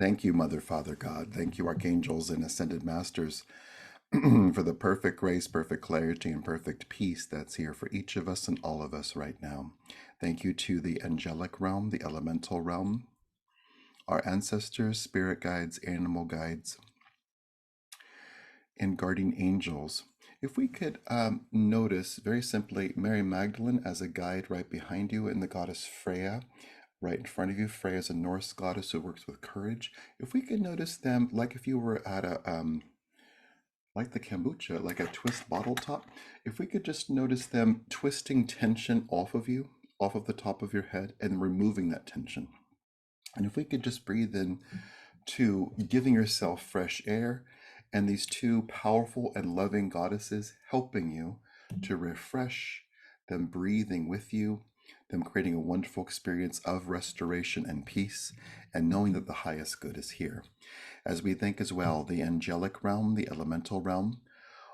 Thank you, Mother, Father, God. Thank you, archangels and ascended masters, for the perfect grace, perfect clarity, and perfect peace that's here for each of us and all of us right now. Thank you to the angelic realm, the elemental realm, our ancestors, spirit guides, animal guides, and guardian angels. If we could notice very simply Mary Magdalene as a guide right behind you, and the goddess Freya right in front of you. Freya is a Norse goddess who works with courage. If we could notice them like if you were at a like the kombucha, like a twist bottle top, if we could just notice them twisting tension off of you, off of the top of your head, and removing that tension. And if we could just breathe in to giving yourself fresh air, and these two powerful and loving goddesses helping you to refresh, them breathing with you, them creating a wonderful experience of restoration and peace, and knowing that the highest good is here. As we think as well, the angelic realm, the elemental realm,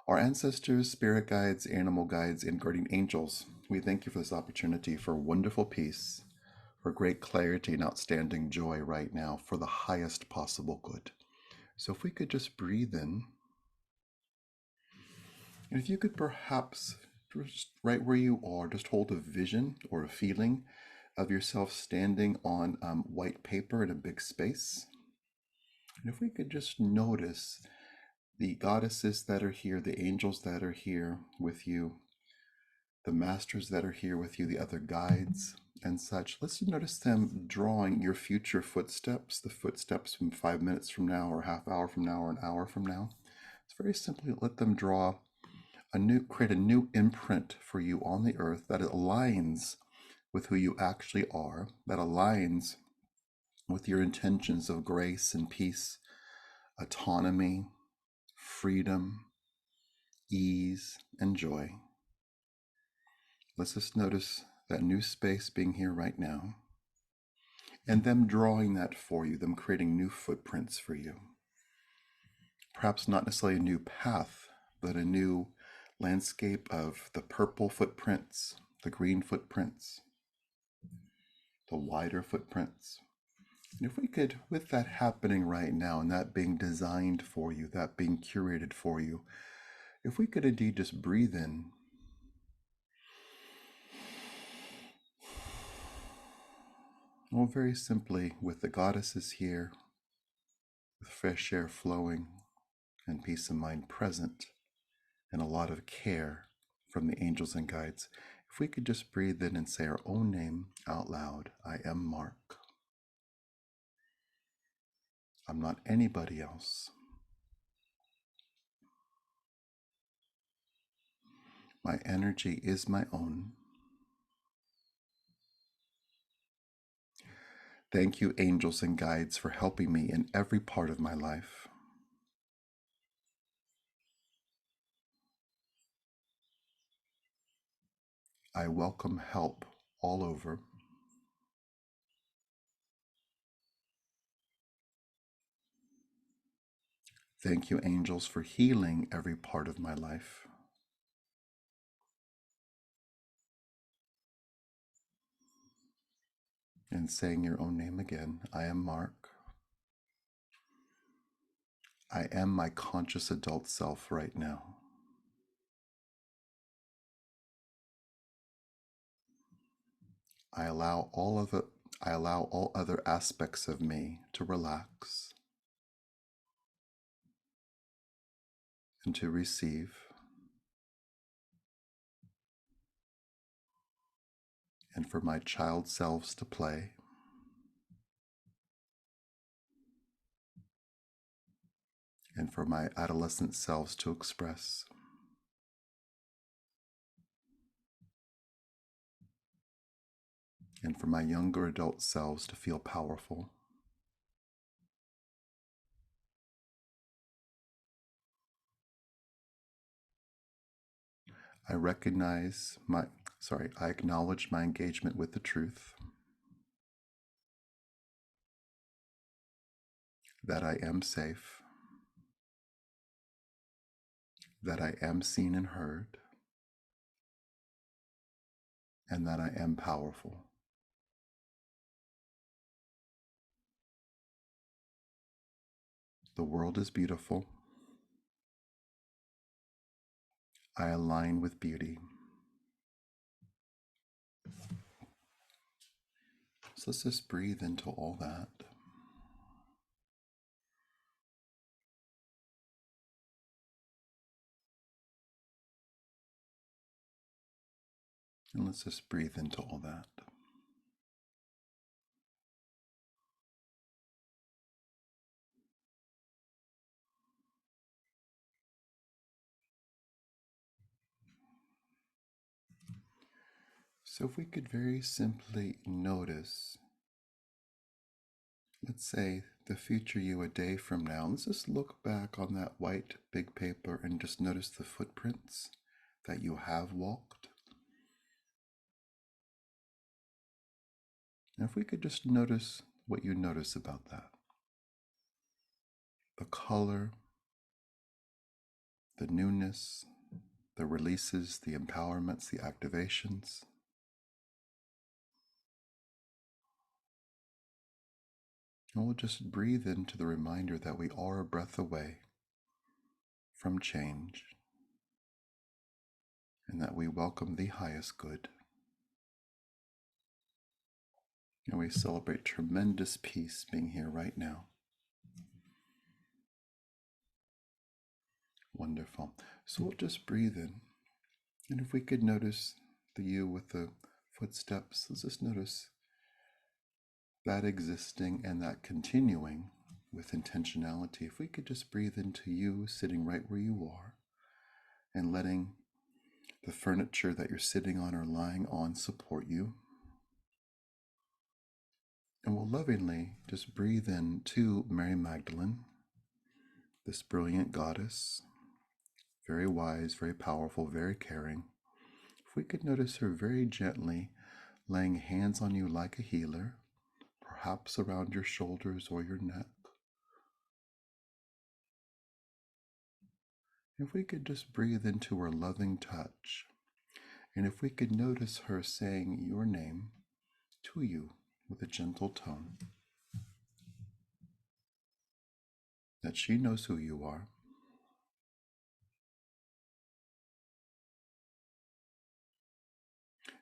our ancestors, spirit guides, animal guides, and guardian angels, we thank you for this opportunity for wonderful peace, for great clarity and outstanding joy right now, for the highest possible good. So if we could just breathe in, and if you could perhaps just right where you are, just hold a vision or a feeling of yourself standing on white paper in a big space. And if we could just notice the goddesses that are here, the angels that are here with you, the masters that are here with you, the other guides and such. Let's notice them drawing your future footsteps, the footsteps from 5 minutes from now, or half hour from now, or an hour from now. It's very simply let them draw create a new imprint for you on the earth that aligns with who you actually are, that aligns with your intentions of grace and peace, autonomy, freedom, ease, and joy. Let's just notice that new space being here right now, and them drawing that for you, them creating new footprints for you. Perhaps not necessarily a new path, but a new landscape of the purple footprints, the green footprints, the wider footprints. And if we could, with that happening right now, and that being designed for you, that being curated for you, if we could indeed just breathe in well, very simply, with the goddesses here, with fresh air flowing and peace of mind present, and a lot of care from the angels and guides, if we could just breathe in and say our own name out loud. I am Mark. I'm not anybody else. My energy is my own. Thank you, angels and guides, for helping me in every part of my life. I welcome help all over. Thank you, angels, for healing every part of my life. And saying your own name again, I am Mark. I am my conscious adult self right now. I allow all other aspects of me to relax and to receive, and for my child selves to play, and for my adolescent selves to express. And for my younger adult selves to feel powerful. I acknowledge my engagement with the truth, that I am safe, that I am seen and heard, and that I am powerful. The world is beautiful. I align with beauty. So let's just breathe into all that. And let's just breathe into all that. So if we could very simply notice, let's say the future you a day from now, let's just look back on that white big paper and just notice the footprints that you have walked. And if we could just notice what you notice about that, the color, the newness, the releases, the empowerments, the activations. And we'll just breathe into the reminder that we are a breath away from change and that we welcome the highest good. And we celebrate tremendous peace being here right now. Wonderful. So we'll just breathe in. And if we could notice the you with the footsteps, let's just notice that existing and that continuing with intentionality. If we could just breathe into you sitting right where you are and letting the furniture that you're sitting on or lying on support you. And we'll lovingly just breathe in to Mary Magdalene, this brilliant goddess, very wise, very powerful, very caring. If we could notice her very gently laying hands on you like a healer, perhaps around your shoulders or your neck. If we could just breathe into her loving touch, and if we could notice her saying your name to you with a gentle tone, that she knows who you are.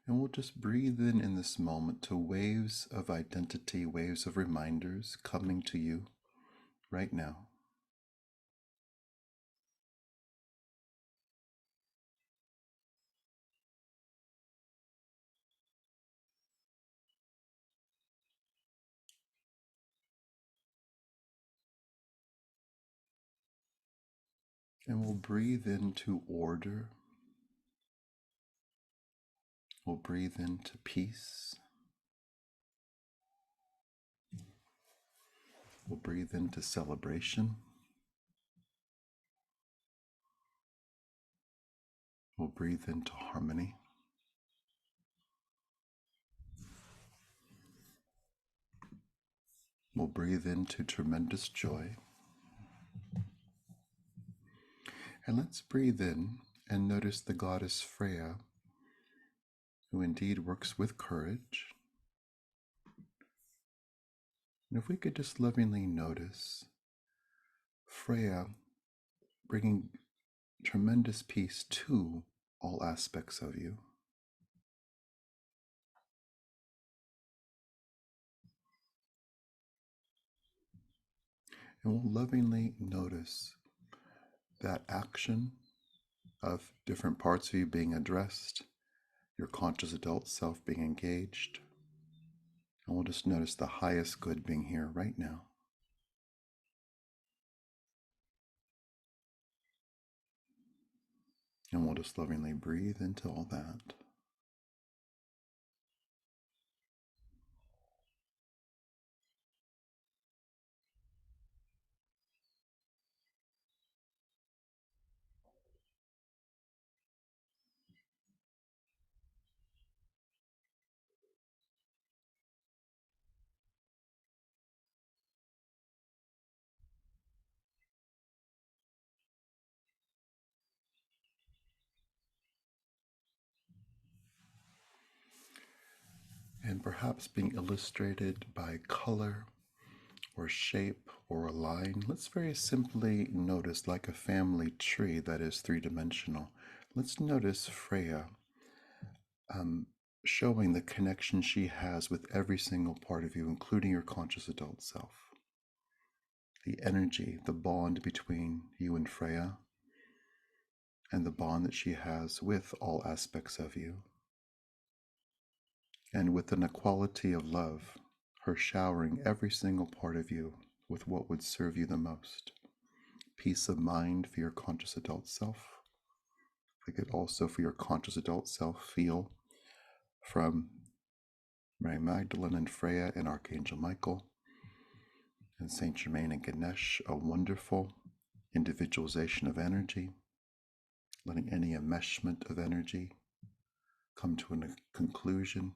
And we'll just breathe in this moment to waves of identity, waves of reminders coming to you right now. And we'll breathe into order. We'll breathe into peace. We'll breathe into celebration. We'll breathe into harmony. We'll breathe into tremendous joy. And let's breathe in and notice the goddess Freya, who indeed works with courage. And if we could just lovingly notice Freya bringing tremendous peace to all aspects of you. And we'll lovingly notice that action of different parts of you being addressed, your conscious adult self being engaged. And we'll just notice the highest good being here right now. And we'll just lovingly breathe into all that. And perhaps being illustrated by color or shape or a line. Let's very simply notice, like a family tree that is three-dimensional, let's notice Freya um, showing the connection she has with every single part of you, including your conscious adult self. The energy, the bond between you and Freya, and the bond that she has with all aspects of you. And with an equality of love, her showering every single part of you with what would serve you the most. Peace of mind for your conscious adult self. We could also, for your conscious adult self, feel from Mary Magdalene and Freya and Archangel Michael and Saint Germain and Ganesh, a wonderful individualization of energy, letting any enmeshment of energy come to a conclusion,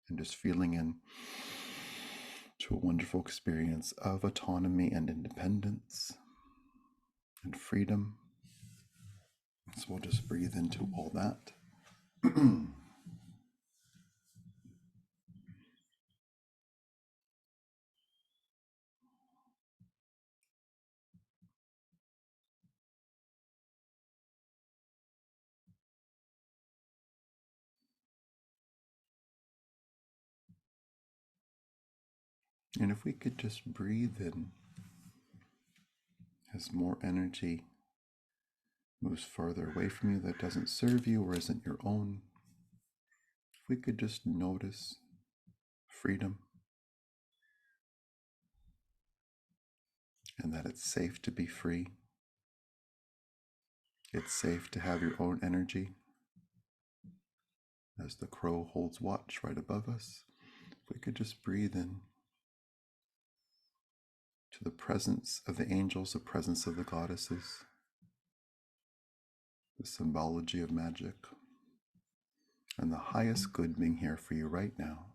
and just feeling in to a wonderful experience of autonomy and independence and freedom. So we'll just breathe into all that. And if we could just breathe in as more energy moves further away from you that doesn't serve you or isn't your own, if we could just notice freedom and that it's safe to be free. It's safe to have your own energy as the crow holds watch right above us. If we could just breathe in to the presence of the angels, the presence of the goddesses, the symbology of magic, and the highest good being here for you right now.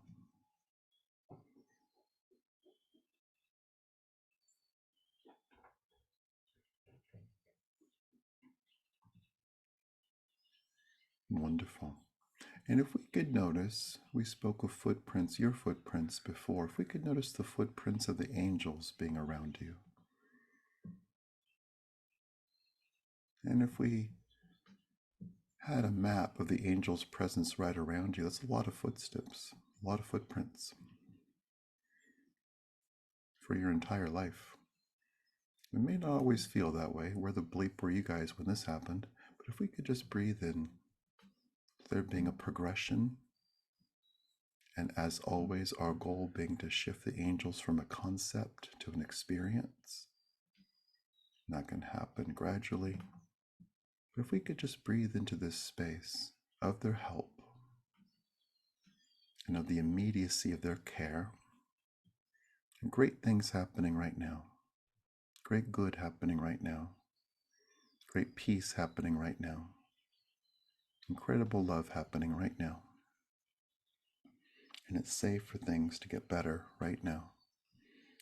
Wonderful. And if we could notice, we spoke of footprints, your footprints before, if we could notice the footprints of the angels being around you. And if we had a map of the angel's presence right around you, that's a lot of footsteps, a lot of footprints for your entire life. We may not always feel that way. Where the bleep were you guys when this happened? But if we could just breathe in, there being a progression, and as always, our goal being to shift the angels from a concept to an experience. And that can happen gradually. But if we could just breathe into this space of their help and of the immediacy of their care, and great things happening right now, great good happening right now, great peace happening right now, incredible love happening right now. And it's safe for things to get better right now.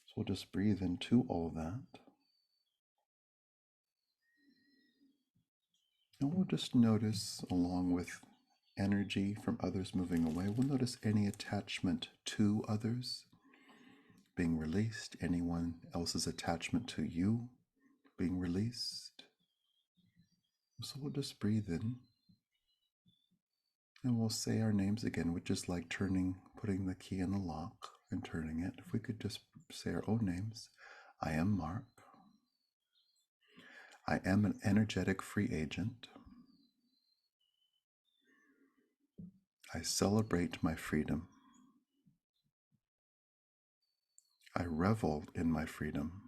So we'll just breathe into all that. And we'll just notice, along with energy from others moving away, we'll notice any attachment to others being released, anyone else's attachment to you being released. So we'll just breathe in and we'll say our names again, which is like putting the key in the lock and turning it. If we could just say our own names. I am Mark. I am an energetic free agent. I celebrate my freedom. I revel in my freedom.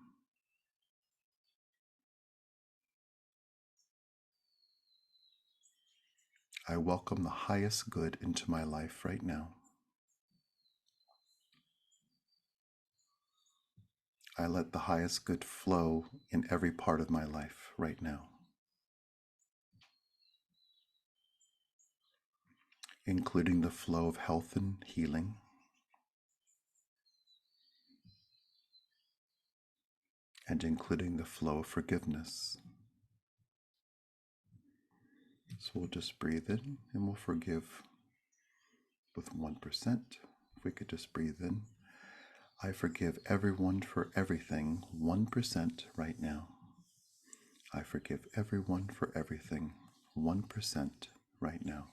I welcome the highest good into my life right now. I let the highest good flow in every part of my life right now, including the flow of health and healing, and including the flow of forgiveness. So we'll just breathe in and we'll forgive with 1%. If we could just breathe in. I forgive everyone for everything 1% right now. I forgive everyone for everything 1% right now.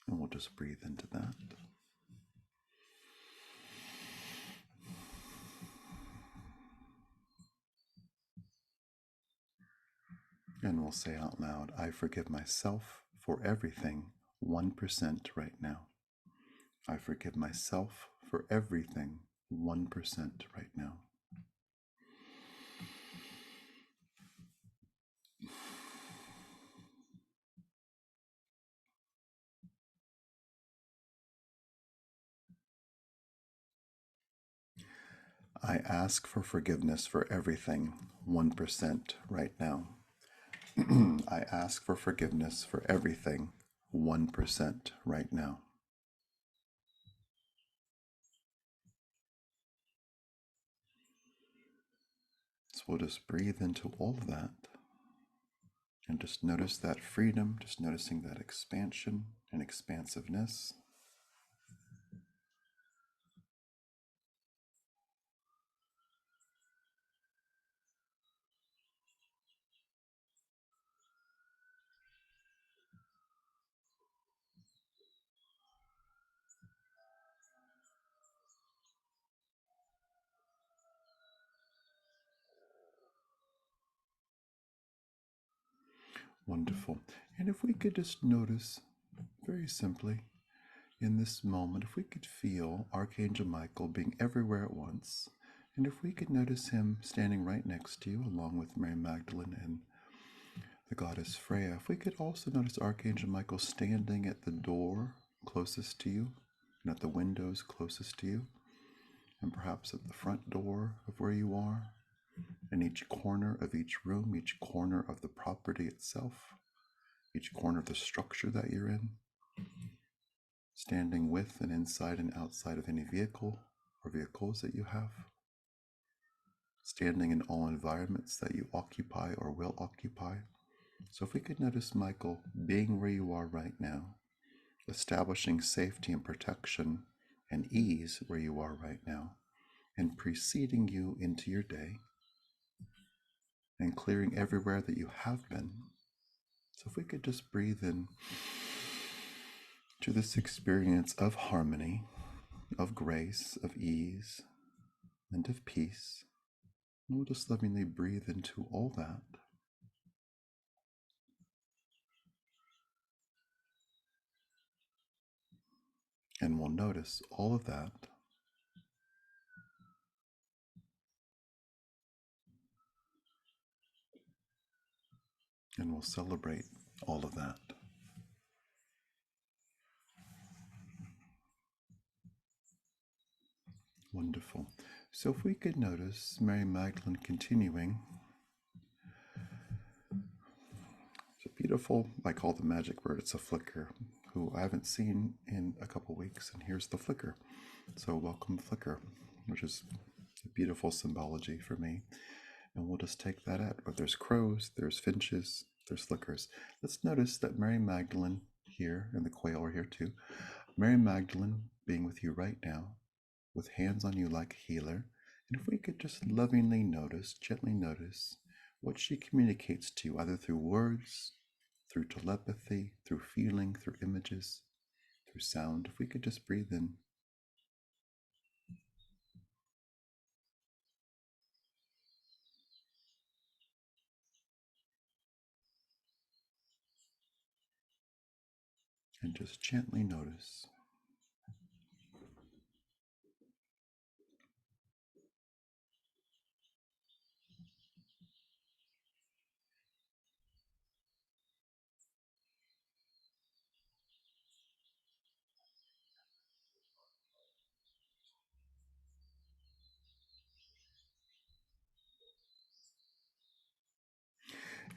And we'll just breathe into that. And we'll say out loud, I forgive myself for everything 1% right now. I forgive myself for everything 1% right now. I ask for forgiveness for everything 1% right now. I ask for forgiveness for everything 1% right now. So we'll just breathe into all of that and just notice that freedom, just noticing that expansion and expansiveness. Wonderful. And if we could just notice very simply in this moment, if we could feel Archangel Michael being everywhere at once, and if we could notice him standing right next to you, along with Mary Magdalene and the goddess Freya, if we could also notice Archangel Michael standing at the door closest to you, and at the windows closest to you, and perhaps at the front door of where you are, in each corner of each room, each corner of the property itself, each corner of the structure that you're in, standing with and inside and outside of any vehicle or vehicles that you have, standing in all environments that you occupy or will occupy. So if we could notice Michael being where you are right now, establishing safety and protection and ease where you are right now, and preceding you into your day, and clearing everywhere that you have been. So if we could just breathe in to this experience of harmony, of grace, of ease, and of peace, and we'll just lovingly breathe into all that. And we'll notice all of that. And we'll celebrate all of that. Wonderful. So if we could notice Mary Magdalene continuing, it's a beautiful, I call the magic word, it's a flicker, who I haven't seen in a couple weeks, and here's the flicker. So welcome flicker, which is a beautiful symbology for me. And we'll just take that at, but there's crows, there's finches, there's flickers. Let's notice that Mary Magdalene here, and the quail are here too. Mary Magdalene being with you right now, with hands on you like a healer. And if we could just lovingly notice, gently notice what she communicates to you, either through words, through telepathy, through feeling, through images, through sound. If we could just breathe in. And just gently notice.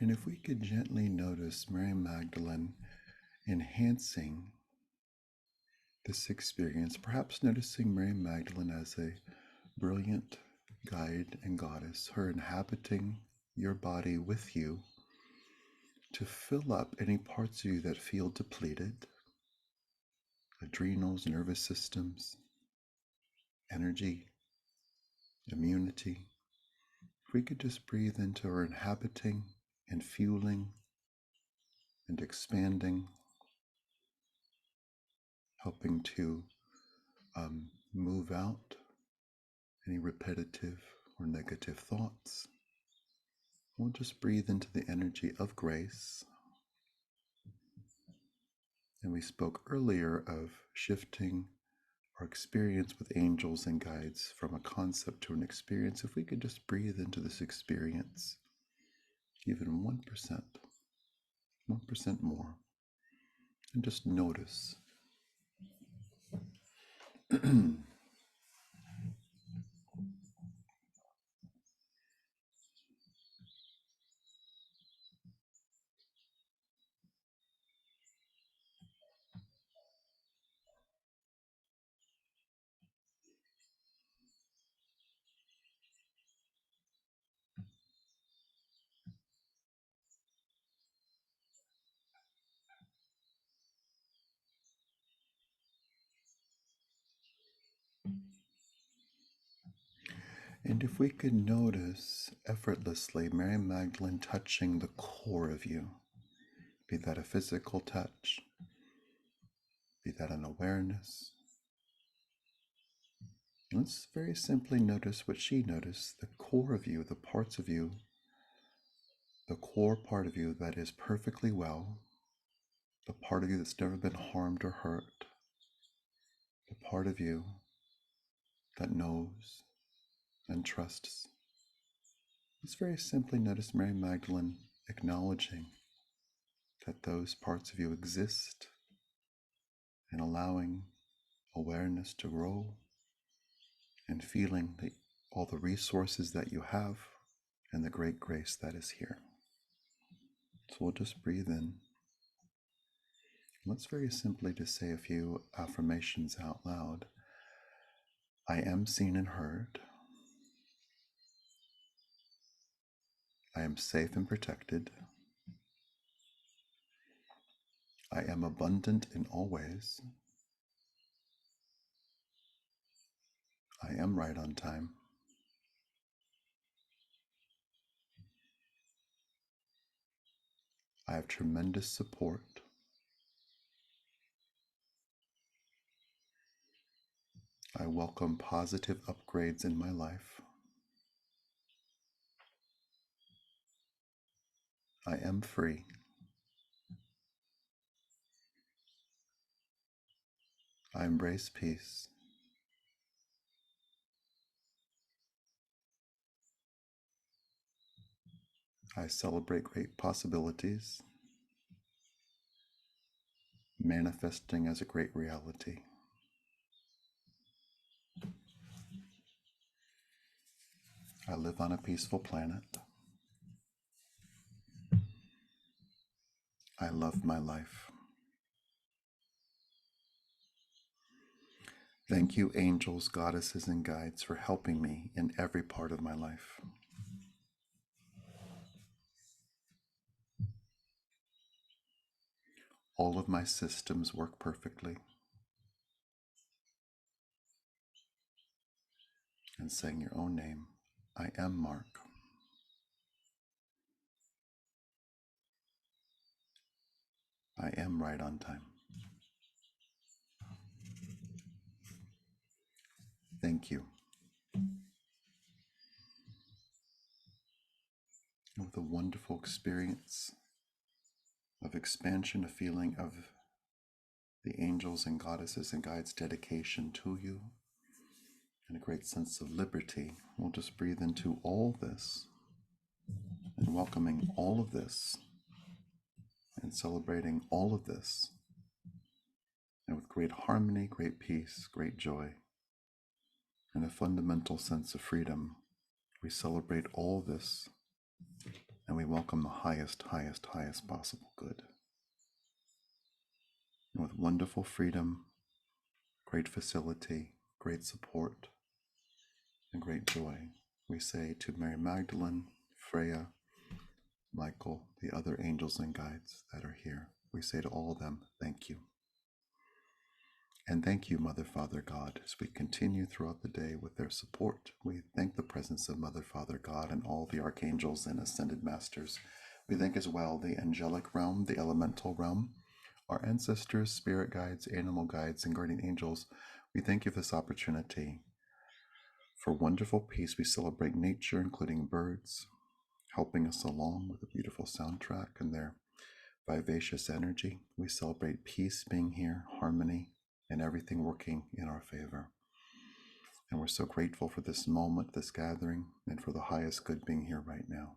And if we could gently notice Mary Magdalene enhancing this experience, perhaps noticing Mary Magdalene as a brilliant guide and goddess, her inhabiting your body with you to fill up any parts of you that feel depleted, adrenals, nervous systems, energy, immunity. If we could just breathe into our inhabiting and fueling and expanding, helping to move out any repetitive or negative thoughts. We'll just breathe into the energy of grace. And we spoke earlier of shifting our experience with angels and guides from a concept to an experience. If we could just breathe into this experience, even 1% more, and just notice. And if we could notice effortlessly Mary Magdalene touching the core of you, be that a physical touch, be that an awareness. Let's very simply notice what she noticed, the core of you, the parts of you, the core part of you that is perfectly well, the part of you that's never been harmed or hurt, the part of you that knows and trusts. Let's very simply notice Mary Magdalene acknowledging that those parts of you exist and allowing awareness to grow and feeling all the resources that you have and the great grace that is here. So we'll just breathe in. Let's very simply just say a few affirmations out loud. I am seen and heard. I am safe and protected. I am abundant in all ways. I am right on time. I have tremendous support. I welcome positive upgrades in my life. I am free. I embrace peace. I celebrate great possibilities, manifesting as a great reality. I live on a peaceful planet. I love my life. Thank you, angels, goddesses, and guides, for helping me in every part of my life. All of my systems work perfectly. And saying your own name, I am Mark. I am right on time. Thank you. And with a wonderful experience of expansion, a feeling of the angels and goddesses and guides' dedication to you, and a great sense of liberty, we'll just breathe into all this and welcoming all of this and celebrating all of this. And with great harmony, great peace, great joy, and a fundamental sense of freedom, we celebrate all this and we welcome the highest, highest, highest possible good. And with wonderful freedom, great facility, great support, and great joy, we say to Mary Magdalene, Freya, Michael, the other angels and guides that are here, we say to all of them, thank you. And thank you, Mother, Father, God, as we continue throughout the day with their support. We thank the presence of Mother, Father, God, and all the archangels and ascended masters. We thank as well the angelic realm, the elemental realm, our ancestors, spirit guides, animal guides, and guardian angels. We thank you for this opportunity. For wonderful peace, we celebrate nature, including birds, helping us along with a beautiful soundtrack and their vivacious energy. We celebrate peace being here, harmony, and everything working in our favor. And we're so grateful for this moment, this gathering, and for the highest good being here right now.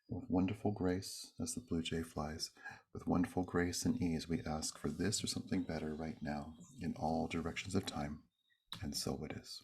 With wonderful grace, as the blue jay flies, with wonderful grace and ease, we ask for this or something better right now in all directions of time, and so it is.